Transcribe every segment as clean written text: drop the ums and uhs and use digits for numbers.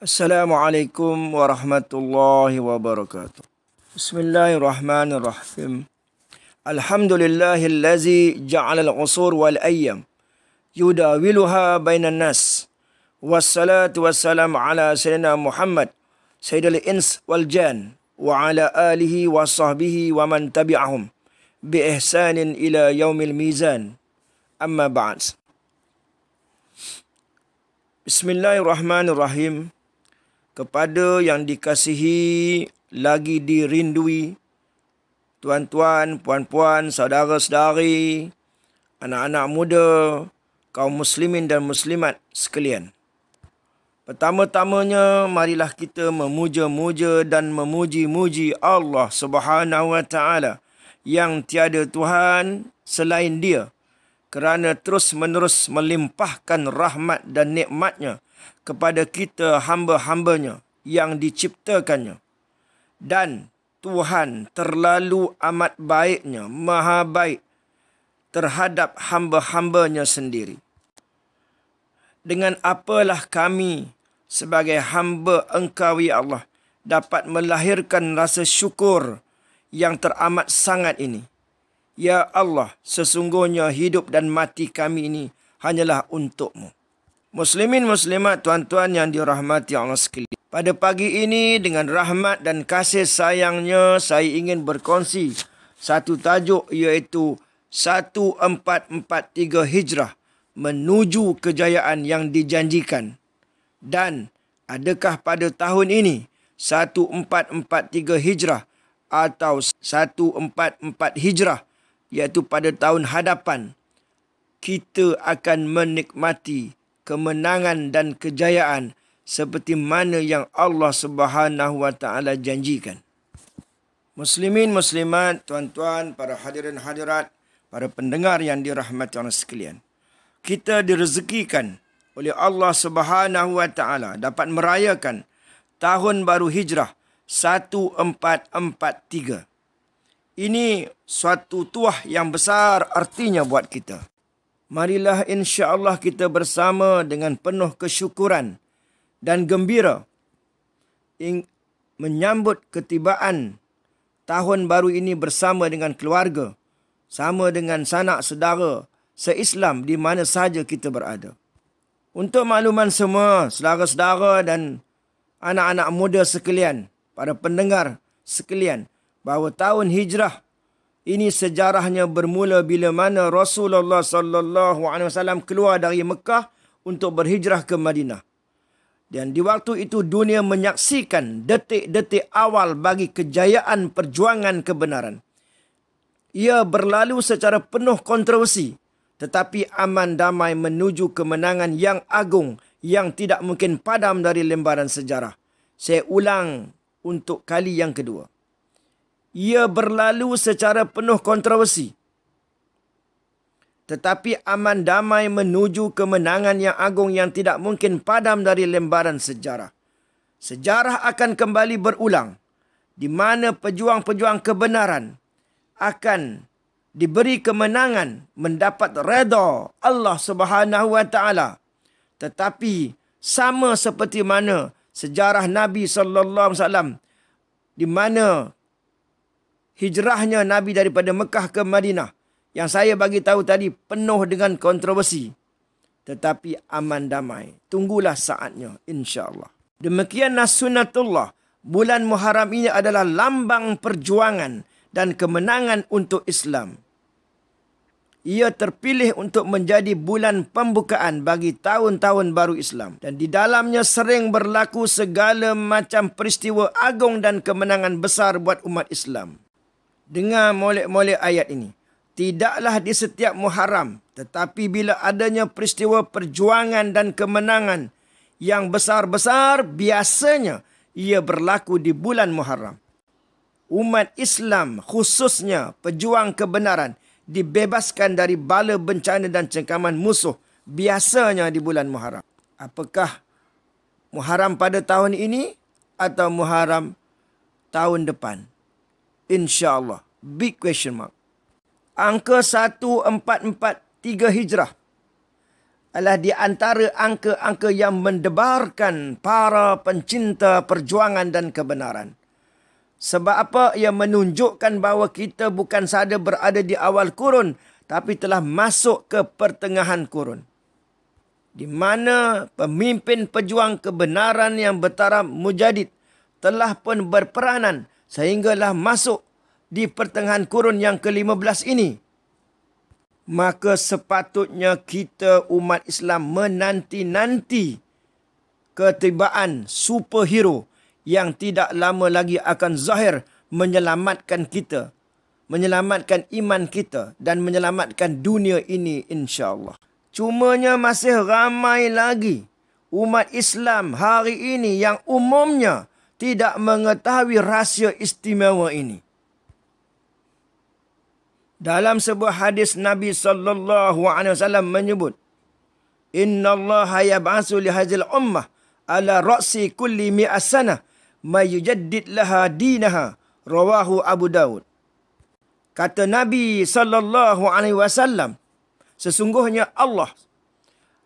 Assalamualaikum warahmatullahi wabarakatuh. Bismillahirrahmanirrahim. Alhamdulillahillazi ja'ala al-usur wal ayyam yudawiluha bainan nas. Wassalatu wassalamu ala sayyidina Muhammad sayyidil ins wal jan wa ala alihi wa sahbihi wa man tabi'ahum bi ihsanin ila yaumil mizan. Amma ba'd. Bismillahirrahmanirrahim. Kepada yang dikasihi lagi dirindui, tuan-tuan, puan-puan, saudara-saudari, anak-anak muda, kaum muslimin dan muslimat sekalian. Pertama-tamanya, marilah kita memuja-muja dan memuji-muji Allah Subhanahu wa Ta'ala yang tiada Tuhan selain Dia, kerana terus-menerus melimpahkan rahmat dan nikmatnya kepada kita hamba-hambanya yang diciptakannya. Dan Tuhan terlalu amat baiknya, maha baik terhadap hamba-hambanya sendiri. Dengan apalah kami sebagai hamba Engkau, ya Allah, dapat melahirkan rasa syukur yang teramat sangat ini. Ya Allah, sesungguhnya hidup dan mati kami ini hanyalah untuk-Mu. Muslimin muslimat, tuan-tuan yang dirahmati Allah sekalian. Pada pagi ini dengan rahmat dan kasih sayangnya saya ingin berkongsi satu tajuk, iaitu 1443 Hijrah menuju kejayaan yang dijanjikan. Dan adakah pada tahun ini 1443 Hijrah atau 144 Hijrah, iaitu pada tahun hadapan, kita akan menikmati kemenangan dan kejayaan seperti mana yang Allah Subhanahu wa Ta'ala janjikan. Muslimin, muslimat, tuan-tuan, para hadirin hadirat, para pendengar yang dirahmati Allah sekalian. Kita direzekikan oleh Allah Subhanahu wa Ta'ala dapat merayakan tahun baru Hijrah 1443. Ini suatu tuah yang besar artinya buat kita. Marilah insya-Allah kita bersama dengan penuh kesyukuran dan gembira menyambut ketibaan tahun baru ini bersama dengan keluarga, sama dengan sanak saudara se-Islam di mana sahaja kita berada. Untuk makluman semua, saudara-saudara dan anak-anak muda sekalian, para pendengar sekalian, bahawa tahun Hijrah ini sejarahnya bermula bila mana Rasulullah sallallahu alaihi wasallam keluar dari Mekah untuk berhijrah ke Madinah. Dan di waktu itu dunia menyaksikan detik-detik awal bagi kejayaan perjuangan kebenaran. Ia berlalu secara penuh kontroversi, tetapi aman damai menuju kemenangan yang agung yang tidak mungkin padam dari lembaran sejarah. Saya ulang untuk kali yang kedua. Ia berlalu secara penuh kontroversi, tetapi aman damai menuju kemenangan yang agung yang tidak mungkin padam dari lembaran sejarah. Sejarah akan kembali berulang, di mana pejuang-pejuang kebenaran akan diberi kemenangan, mendapat redha Allah Subhanahu wa Ta'ala. Tetapi sama seperti mana sejarah Nabi sallallahu alaihi wasallam, di mana hijrahnya Nabi daripada Mekah ke Madinah, yang saya bagi tahu tadi penuh dengan kontroversi, tetapi aman damai. Tunggulah saatnya, insya-Allah. Demikianlah sunnatullah. Bulan Muharram ini adalah lambang perjuangan dan kemenangan untuk Islam. Ia terpilih untuk menjadi bulan pembukaan bagi tahun-tahun baru Islam. Dan di dalamnya sering berlaku segala macam peristiwa agung dan kemenangan besar buat umat Islam. Dengar molek-molek ayat ini. Tidaklah di setiap Muharram, tetapi bila adanya peristiwa perjuangan dan kemenangan yang besar-besar, biasanya ia berlaku di bulan Muharram. Umat Islam, khususnya pejuang kebenaran, dibebaskan dari bala bencana dan cengkaman musuh, biasanya di bulan Muharram. Apakah Muharram pada tahun ini atau Muharram tahun depan? InsyaAllah. Big question mark. Angka 1443 Hijrah adalah di antara angka-angka yang mendebarkan para pencinta perjuangan dan kebenaran. Sebab apa? Ia menunjukkan bahawa kita bukan sahaja berada di awal kurun, tapi telah masuk ke pertengahan kurun, di mana pemimpin pejuang kebenaran yang bertaraf mujaddid telah pun berperanan sehinggalah masuk di pertengahan kurun yang ke-15 ini. Maka sepatutnya kita umat Islam menanti-nanti ketibaan superhero yang tidak lama lagi akan zahir menyelamatkan kita, menyelamatkan iman kita dan menyelamatkan dunia ini insya-Allah. Cumanya masih ramai lagi umat Islam hari ini yang umumnya tidak mengetahui rahsia istimewa ini. Dalam sebuah hadis Nabi SAW menyebut, Inna Allah yab'asu li hadzal ummah ala ra'si kulli mi'as sanah ma yujaddid laha dinaha, rawahu Abu Daud. Kata Nabi SAW, sesungguhnya Allah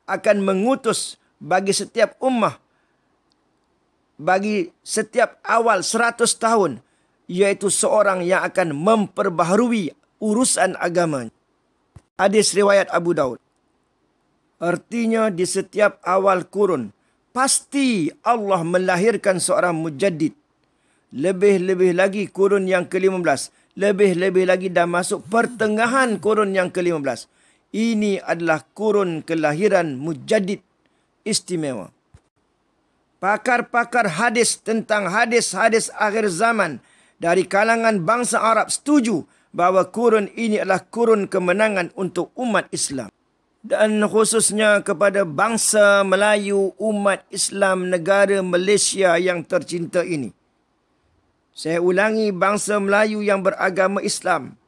akan mengutus bagi setiap ummah, bagi setiap awal 100 tahun, iaitu seorang yang akan memperbaharui urusan agama. Hadis riwayat Abu Daud. Artinya di setiap awal kurun, pasti Allah melahirkan seorang mujaddid. Lebih-lebih lagi kurun yang ke-15. Lebih-lebih lagi dah masuk pertengahan kurun yang ke-15. Ini adalah kurun kelahiran mujaddid istimewa. Pakar-pakar hadis tentang hadis-hadis akhir zaman dari kalangan bangsa Arab setuju bahawa kurun ini adalah kurun kemenangan untuk umat Islam. Dan khususnya kepada bangsa Melayu, umat Islam negara Malaysia yang tercinta ini. Saya ulangi, bangsa Melayu yang beragama Islam,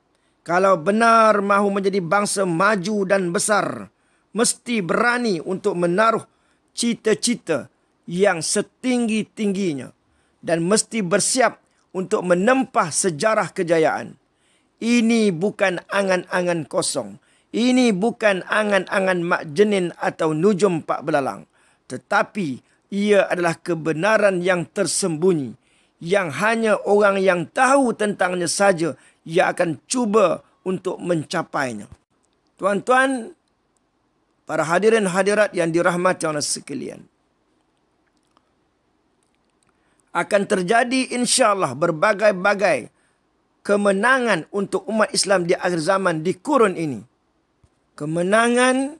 kalau benar mahu menjadi bangsa maju dan besar, mesti berani untuk menaruh cita-cita yang setinggi-tingginya dan mesti bersiap untuk menempah sejarah kejayaan. Ini bukan angan-angan kosong. Ini bukan angan-angan Mak Jenin atau Nujum Pak Belalang. Tetapi ia adalah kebenaran yang tersembunyi, yang hanya orang yang tahu tentangnya saja yang akan cuba untuk mencapainya. Tuan-tuan, para hadirin hadirat yang dirahmati Allah sekalian, akan terjadi insya-Allah berbagai-bagai kemenangan untuk umat Islam di akhir zaman di kurun ini. Kemenangan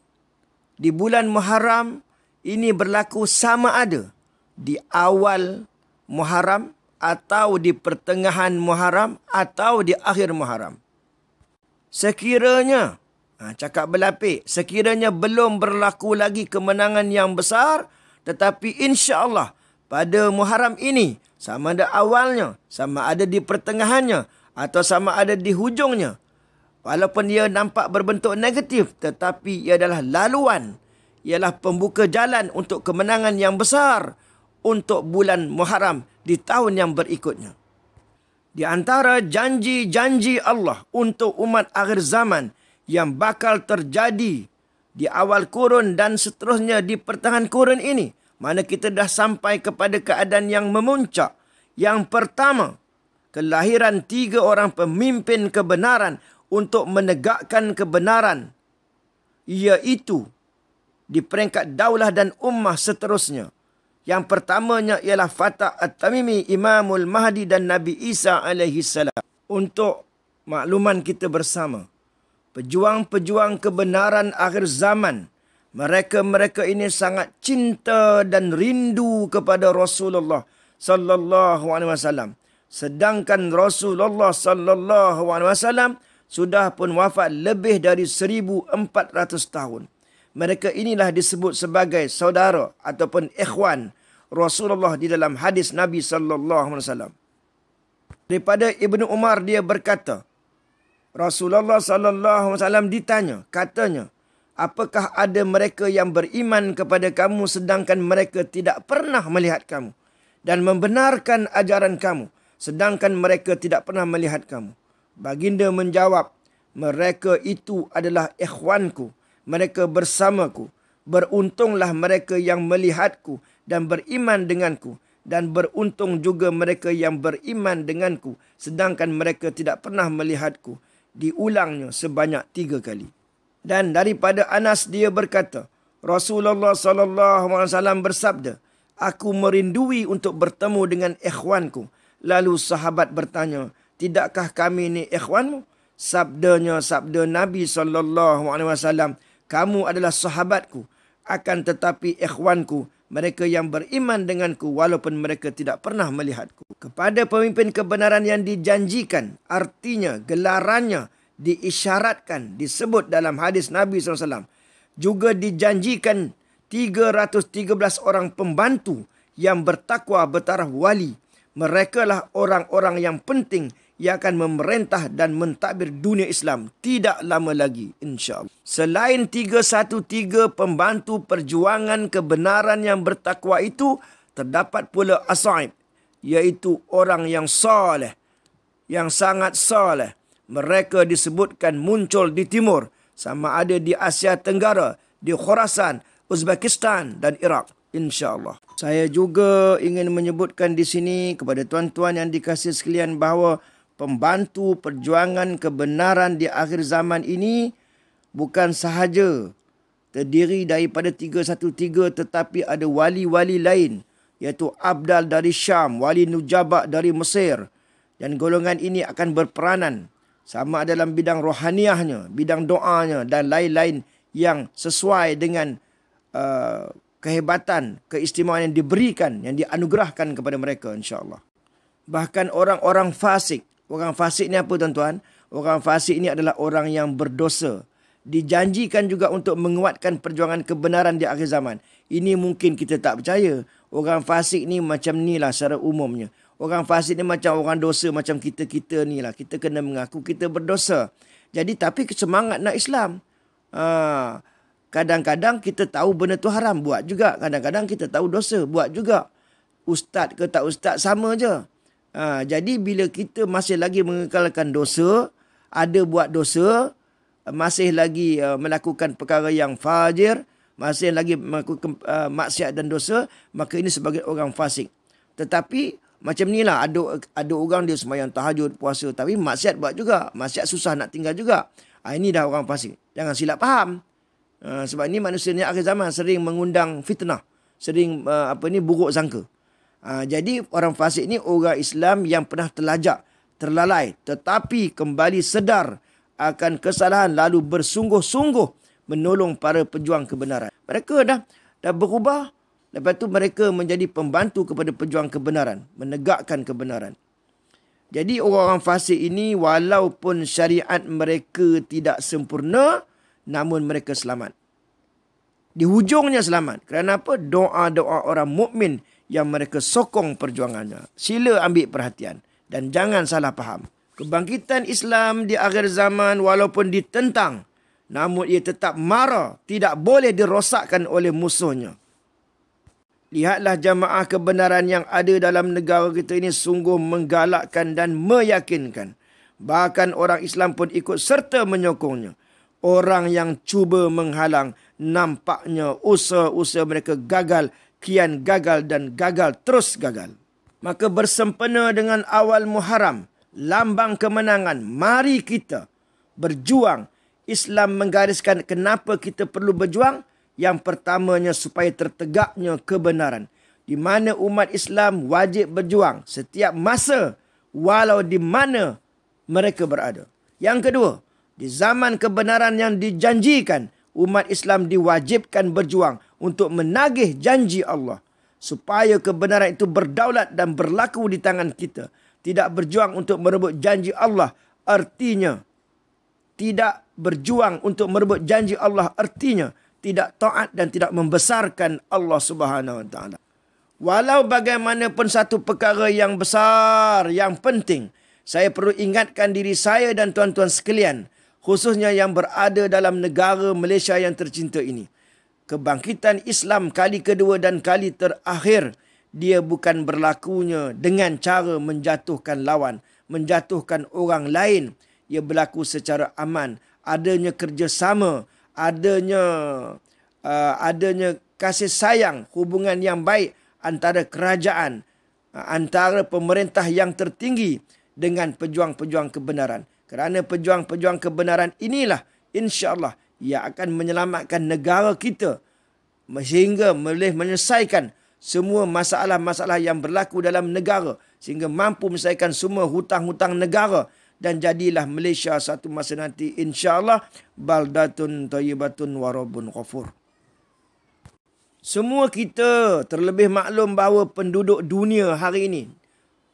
di bulan Muharram ini berlaku sama ada di awal Muharram atau di pertengahan Muharram atau di akhir Muharram. Sekiranya, cakap berlapik, sekiranya belum berlaku lagi kemenangan yang besar, tetapi insya-Allah pada Muharram ini, sama ada awalnya, sama ada di pertengahannya, atau sama ada di hujungnya, walaupun ia nampak berbentuk negatif, tetapi ia adalah laluan, ialah pembuka jalan untuk kemenangan yang besar untuk bulan Muharram di tahun yang berikutnya. Di antara janji-janji Allah untuk umat akhir zaman yang bakal terjadi di awal kurun dan seterusnya di pertengahan kurun ini, mana kita dah sampai kepada keadaan yang memuncak. Yang pertama, kelahiran 3 orang pemimpin kebenaran untuk menegakkan kebenaran, iaitu di peringkat daulah dan ummah seterusnya. Yang pertamanya ialah Fatah At-Tamimi, Imamul Mahdi dan Nabi Isa AS. Untuk makluman kita bersama, pejuang-pejuang kebenaran akhir zaman, mereka-mereka ini sangat cinta dan rindu kepada Rasulullah sallallahu alaihi wasallam. Sedangkan Rasulullah sallallahu alaihi wasallam sudah pun wafat lebih dari 1400 tahun. Mereka inilah disebut sebagai saudara ataupun ikhwan Rasulullah di dalam hadis Nabi sallallahu alaihi wasallam. Daripada Ibnu Umar, dia berkata, Rasulullah sallallahu alaihi wasallam ditanya, katanya, apakah ada mereka yang beriman kepada kamu sedangkan mereka tidak pernah melihat kamu dan membenarkan ajaran kamu sedangkan mereka tidak pernah melihat kamu? Baginda menjawab, mereka itu adalah ikhwanku, mereka bersamaku. Beruntunglah mereka yang melihatku dan beriman denganku, dan beruntung juga mereka yang beriman denganku sedangkan mereka tidak pernah melihatku. Diulangnya sebanyak 3 kali. Dan daripada Anas dia berkata, Rasulullah SAW bersabda, aku merindui untuk bertemu dengan ikhwanku. Lalu sahabat bertanya, tidakkah kami ni ikhwanmu? Sabda Nabi SAW, kamu adalah sahabatku, akan tetapi ikhwanku, mereka yang beriman denganku walaupun mereka tidak pernah melihatku. Kepada pemimpin kebenaran yang dijanjikan, artinya gelarannya diisyaratkan, disebut dalam hadis Nabi SAW. Juga dijanjikan 313 orang pembantu yang bertakwa bertaraf wali. Mereka lah orang-orang yang penting yang akan memerintah dan mentadbir dunia Islam tidak lama lagi, insya-Allah. Selain 313 pembantu perjuangan kebenaran yang bertakwa itu, terdapat pula asaib, iaitu orang yang saleh, yang sangat saleh. Mereka disebutkan muncul di timur, sama ada di Asia Tenggara, di Khorasan, Uzbekistan dan Iraq, insya-Allah. Saya juga ingin menyebutkan di sini kepada tuan-tuan yang dikasihi sekalian bahawa pembantu perjuangan kebenaran di akhir zaman ini bukan sahaja terdiri daripada 313, tetapi ada wali-wali lain, iaitu Abdal dari Syam, wali Nujaba dari Mesir. Dan golongan ini akan berperanan sama dalam bidang rohaniahnya, bidang doanya dan lain-lain yang sesuai dengan kehebatan, keistimewaan yang diberikan, yang dianugerahkan kepada mereka, insya-Allah. Bahkan orang-orang fasik. Orang fasik ni apa, tuan-tuan? Orang fasik ni adalah orang yang berdosa. Dijanjikan juga untuk menguatkan perjuangan kebenaran di akhir zaman. Ini mungkin kita tak percaya. Orang fasik ni macam ni lah secara umumnya. Orang fasik ni macam orang dosa, macam kita-kita ni lah. Kita kena mengaku kita berdosa. Jadi tapi semangat nak Islam. Kadang-kadang kita tahu benda tu haram, buat juga. Kadang-kadang kita tahu dosa, buat juga. Ustaz ke tak ustaz, sama je. Jadi bila kita masih lagi mengekalkan dosa, ada buat dosa, masih lagi melakukan perkara yang fajir, masih lagi melakukan maksiat dan dosa, maka ini sebagai orang fasik. Tetapi macam ni lah, ada orang dia sembahyang tahajud, puasa, tapi maksiat buat juga. Maksiat susah nak tinggal juga. Ini dah orang fasik. Jangan silap faham. Sebab ni manusia ni akhir zaman sering mengundang fitnah, sering buruk sangka. Jadi orang fasik ni orang Islam yang pernah terlajak, terlalai, tetapi kembali sedar akan kesalahan lalu bersungguh-sungguh menolong para pejuang kebenaran. Mereka dah berubah, lepas tu mereka menjadi pembantu kepada pejuang kebenaran, menegakkan kebenaran. Jadi orang-orang fasik ini walaupun syariat mereka tidak sempurna, namun mereka selamat. Di hujungnya selamat. Kerana apa? Doa-doa orang mukmin yang mereka sokong perjuangannya. Sila ambil perhatian dan jangan salah faham. Kebangkitan Islam di akhir zaman walaupun ditentang, namun ia tetap mara, tidak boleh dirosakkan oleh musuhnya. Lihatlah jamaah kebenaran yang ada dalam negara kita ini sungguh menggalakkan dan meyakinkan. Bahkan orang Islam pun ikut serta menyokongnya. Orang yang cuba menghalang, nampaknya usaha-usaha mereka gagal, kian gagal dan gagal terus gagal. Maka bersempena dengan awal Muharram, lambang kemenangan, mari kita berjuang. Islam menggariskan kenapa kita perlu berjuang. Yang pertamanya supaya tertegaknya kebenaran, di mana umat Islam wajib berjuang setiap masa walau di mana mereka berada. Yang kedua, di zaman kebenaran yang dijanjikan, umat Islam diwajibkan berjuang untuk menagih janji Allah supaya kebenaran itu berdaulat dan berlaku di tangan kita. Tidak berjuang untuk merebut janji Allah artinya tidak berjuang untuk merebut janji Allah artinya tidak taat dan tidak membesarkan Allah Subhanahu Wa Taala. Walau bagaimanapun satu perkara yang besar, yang penting, saya perlu ingatkan diri saya dan tuan-tuan sekalian, khususnya yang berada dalam negara Malaysia yang tercinta ini. Kebangkitan Islam kali kedua dan kali terakhir, dia bukan berlakunya dengan cara menjatuhkan lawan, menjatuhkan orang lain. Ia berlaku secara aman, adanya kerjasama, adanya adanya kasih sayang, hubungan yang baik antara kerajaan, antara pemerintah yang tertinggi dengan pejuang-pejuang kebenaran. Kerana pejuang-pejuang kebenaran inilah insya-Allah yang akan menyelamatkan negara kita sehingga boleh menyelesaikan semua masalah-masalah yang berlaku dalam negara, sehingga mampu menyelesaikan semua hutang-hutang negara, dan jadilah Malaysia satu masa nanti insya-Allah baldatun thayyibatun wa rabbun ghafur. Semua kita terlebih maklum bahawa penduduk dunia hari ini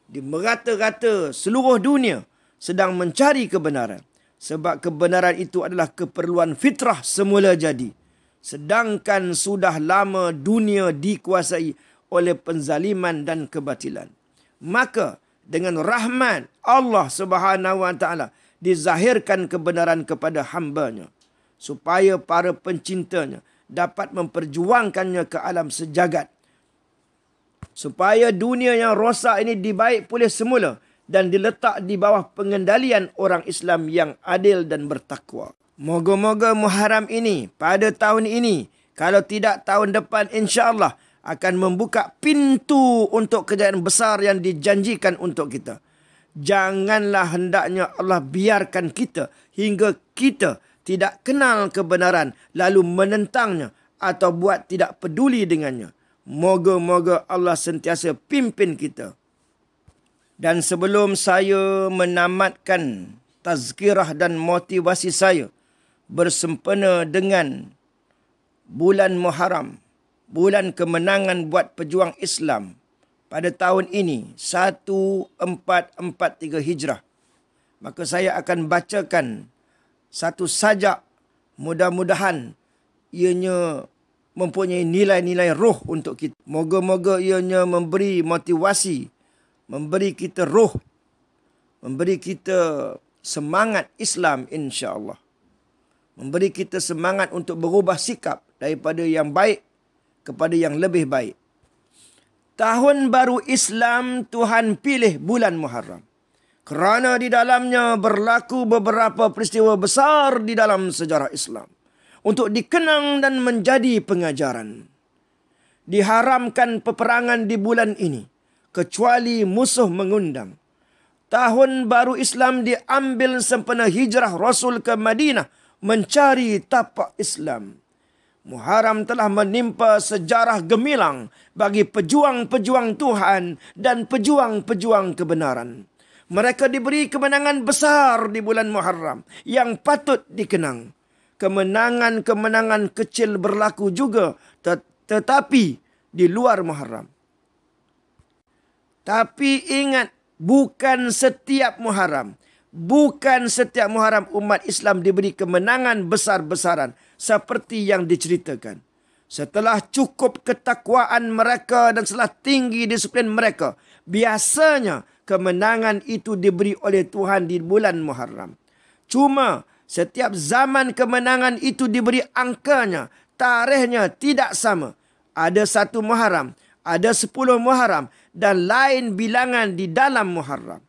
di merata-rata seluruh dunia sedang mencari kebenaran, sebab kebenaran itu adalah keperluan fitrah semula jadi. Sedangkan sudah lama dunia dikuasai oleh penzaliman dan kebatilan. Maka dengan rahmat Allah Subhanahu Wa Taala dizahirkan kebenaran kepada hamba-Nya, supaya para pencintanya dapat memperjuangkannya ke alam sejagat. Supaya dunia yang rosak ini dibaik pulih semula dan diletak di bawah pengendalian orang Islam yang adil dan bertakwa. Moga-moga Muharram ini pada tahun ini, kalau tidak tahun depan insya-Allah akan membuka pintu untuk kejayaan besar yang dijanjikan untuk kita. Janganlah hendaknya Allah biarkan kita hingga kita tidak kenal kebenaran lalu menentangnya atau buat tidak peduli dengannya. Moga-moga Allah sentiasa pimpin kita. Dan sebelum saya menamatkan tazkirah dan motivasi saya bersempena dengan bulan Muharram, bulan kemenangan buat pejuang Islam pada tahun ini 1443 Hijrah, maka saya akan bacakan satu sajak, mudah-mudahan ianya mempunyai nilai-nilai roh untuk kita. Moga-moga ianya memberi motivasi, memberi kita roh, memberi kita semangat Islam insya-Allah. Memberi kita semangat untuk berubah sikap daripada yang baik kepada yang lebih baik. Tahun baru Islam Tuhan pilih bulan Muharram kerana di dalamnya berlaku beberapa peristiwa besar di dalam sejarah Islam untuk dikenang dan menjadi pengajaran. Diharamkan peperangan di bulan ini kecuali musuh mengundang. Tahun baru Islam diambil sempena hijrah Rasul ke Madinah mencari tapak Islam. Muharram telah menimpa sejarah gemilang bagi pejuang-pejuang Tuhan dan pejuang-pejuang kebenaran. Mereka diberi kemenangan besar di bulan Muharram yang patut dikenang. Kemenangan-kemenangan kecil berlaku juga tetapi di luar Muharram. Tapi ingat, bukan setiap Muharram umat Islam diberi kemenangan besar-besaran seperti yang diceritakan. Setelah cukup ketakwaan mereka dan setelah tinggi disiplin mereka, biasanya kemenangan itu diberi oleh Tuhan di bulan Muharram. Cuma setiap zaman kemenangan itu diberi angkanya, tarikhnya tidak sama. Ada 1 Muharram, ada 10 Muharram dan lain bilangan di dalam Muharram.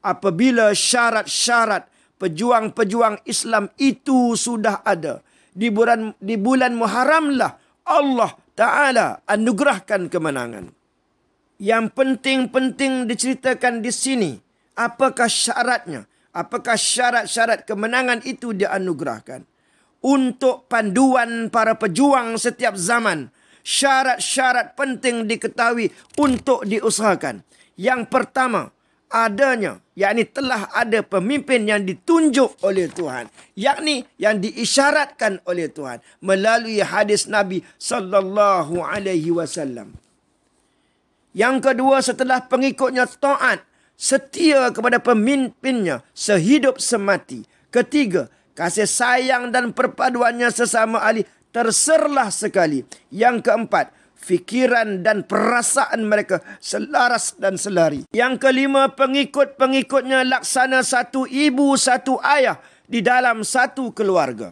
Apabila syarat-syarat pejuang-pejuang Islam itu sudah ada, di bulan Muharramlah Allah Ta'ala anugerahkan kemenangan. Yang penting-penting diceritakan di sini, apakah syaratnya? Apakah syarat-syarat kemenangan itu dianugerahkan? Untuk panduan para pejuang setiap zaman, syarat-syarat penting diketahui untuk diusahakan. Yang pertama, adanya, yakni telah ada pemimpin yang ditunjuk oleh Tuhan, yakni yang diisyaratkan oleh Tuhan melalui hadis Nabi sallallahu alaihi wasallam. Yang kedua, setelah pengikutnya taat setia kepada pemimpinnya sehidup semati. Ketiga, kasih sayang dan perpaduannya sesama ahli terserlah sekali. Yang keempat, fikiran dan perasaan mereka selaras dan selari. Yang kelima, pengikut-pengikutnya laksana satu ibu, satu ayah di dalam satu keluarga.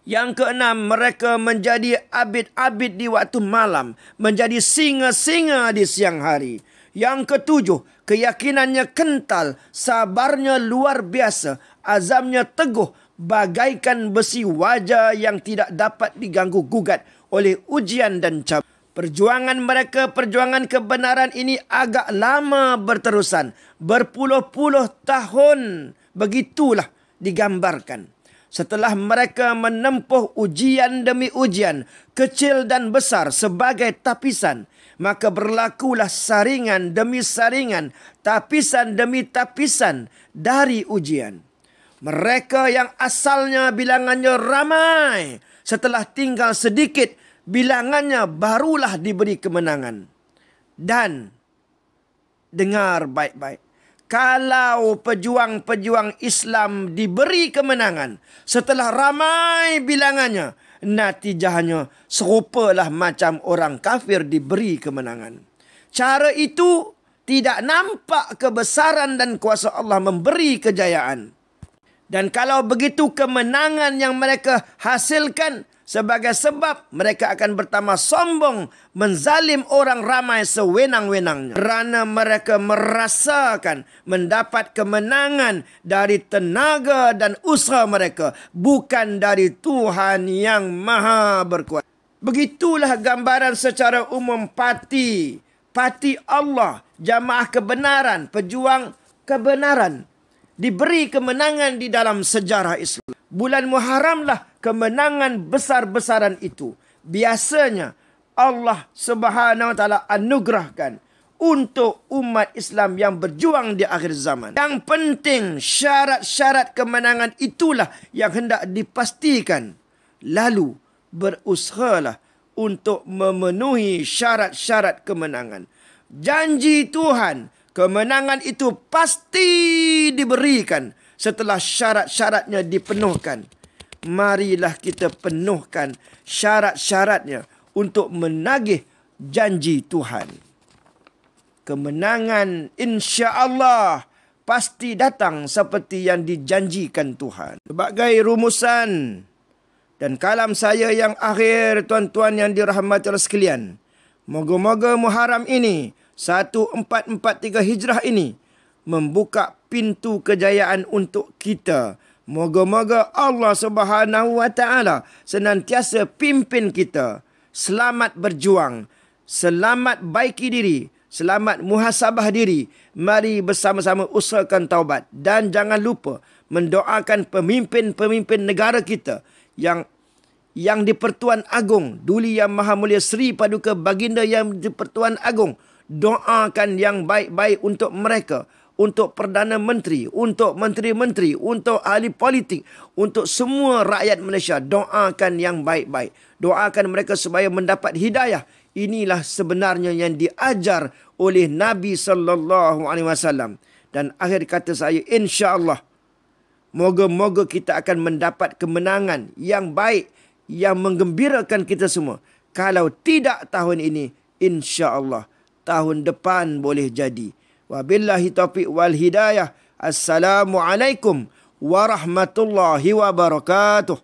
Yang keenam, mereka menjadi abid-abid di waktu malam, menjadi singa-singa di siang hari. Yang ketujuh, keyakinannya kental, sabarnya luar biasa, azamnya teguh, bagaikan besi waja yang tidak dapat diganggu gugat oleh ujian dan cabaran. Perjuangan mereka, perjuangan kebenaran ini agak lama berterusan. Berpuluh-puluh tahun. Begitulah digambarkan. Setelah mereka menempuh ujian demi ujian, kecil dan besar sebagai tapisan, maka berlakulah saringan demi saringan, tapisan demi tapisan dari ujian. Mereka yang asalnya bilangannya ramai, setelah tinggal sedikit, bilangannya barulah diberi kemenangan. Dan dengar baik-baik. Kalau pejuang-pejuang Islam diberi kemenangan setelah ramai bilangannya, natijahnya serupalah macam orang kafir diberi kemenangan. Cara itu tidak nampak kebesaran dan kuasa Allah memberi kejayaan. Dan kalau begitu kemenangan yang mereka hasilkan sebagai sebab mereka akan bertambah sombong, menzalim orang ramai sewenang-wenangnya. Kerana mereka merasakan mendapat kemenangan dari tenaga dan usaha mereka, bukan dari Tuhan yang Maha Berkuasa. Begitulah gambaran secara umum parti Allah, jamaah kebenaran, pejuang kebenaran, diberi kemenangan di dalam sejarah Islam. Bulan Muharramlah kemenangan besar-besaran itu. Biasanya Allah Subhanahu wa taala anugerahkan untuk umat Islam yang berjuang di akhir zaman. Yang penting syarat-syarat kemenangan itulah yang hendak dipastikan. Lalu berusahalah untuk memenuhi syarat-syarat kemenangan. Janji Tuhan, kemenangan itu pasti diberikan setelah syarat-syaratnya dipenuhkan. Marilah kita penuhkan syarat-syaratnya untuk menagih janji Tuhan. Kemenangan insya-Allah pasti datang seperti yang dijanjikan Tuhan. Sebagai rumusan dan kalam saya yang akhir, tuan-tuan yang dirahmati Allah sekalian, moga-moga Muharram ini 1443 Hijrah ini membuka pintu kejayaan untuk kita. Moga-moga Allah Subhanahu wa taala senantiasa pimpin kita. Selamat berjuang, selamat baiki diri, selamat muhasabah diri. Mari bersama-sama usahakan taubat. Dan jangan lupa mendoakan pemimpin-pemimpin negara kita yang di Pertuan Agong, Duli Yang Maha Mulia Seri Paduka Baginda yang di Pertuan Agong. Doakan yang baik-baik untuk mereka, untuk Perdana Menteri, untuk menteri-menteri, untuk ahli politik, untuk semua rakyat Malaysia. Doakan yang baik-baik. Doakan mereka supaya mendapat hidayah. Inilah sebenarnya yang diajar oleh Nabi SAW. Dan akhir kata saya, insya-Allah, moga-moga kita akan mendapat kemenangan yang baik, yang menggembirakan kita semua. Kalau tidak tahun ini, insya-Allah tahun depan boleh jadi. Wabillahi taufiq wal hidayah. Assalamualaikum warahmatullahi wabarakatuh.